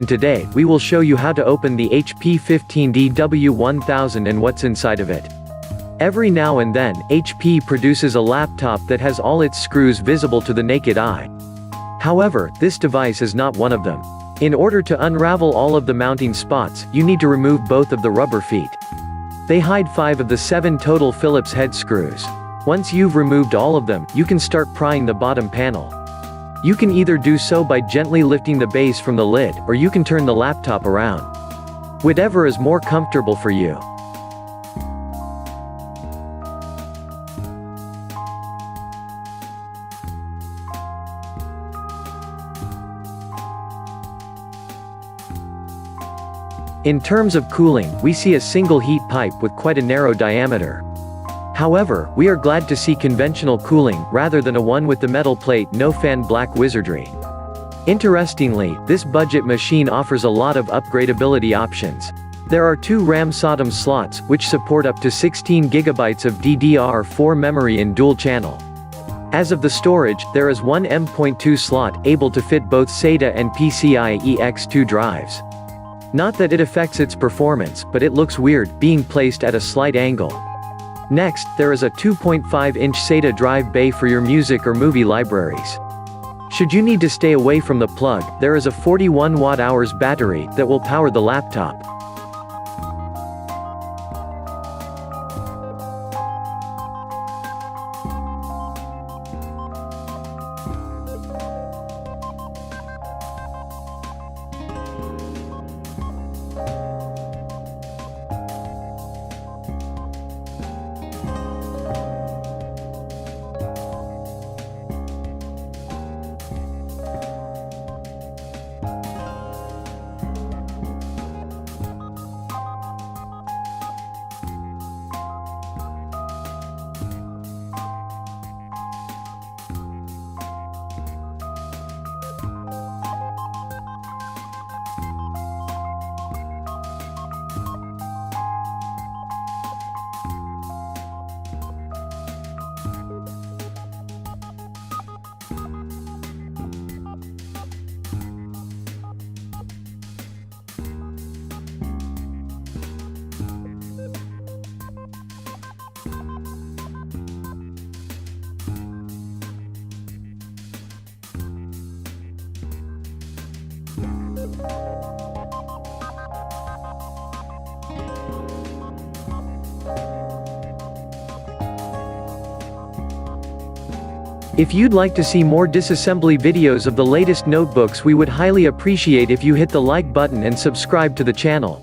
Today, we will show you how to open the HP 15 dw1000 and what's inside of it. Every now and then, HP produces a laptop that has all its screws visible to the naked eye. However, this device is not one of them. In order to unravel all of the mounting spots, you need to remove both of the rubber feet. They hide 5 of the 7 total Phillips head screws. Once you've removed all of them, you can start prying the bottom panel. You can either do so by gently lifting the base from the lid, or you can turn the laptop around. Whatever is more comfortable for you. In terms of cooling, we see a single heat pipe with quite a narrow diameter. However, we are glad to see conventional cooling, rather than a one with the metal plate no fan black wizardry. Interestingly, this budget machine offers a lot of upgradability options. There are 2 RAM SODIMM slots, which support up to 16 GB of DDR4 memory in dual channel. As of the storage, there is one M.2 slot, able to fit both SATA and PCIe X2 drives. Not that it affects its performance, but it looks weird, being placed at a slight angle. Next, there is a 2.5-inch SATA drive bay for your music or movie libraries. Should you need to stay away from the plug, there is a 41 watt-hours battery that will power the laptop. If you'd like to see more disassembly videos of the latest notebooks, we would highly appreciate if you hit the like button and subscribe to the channel.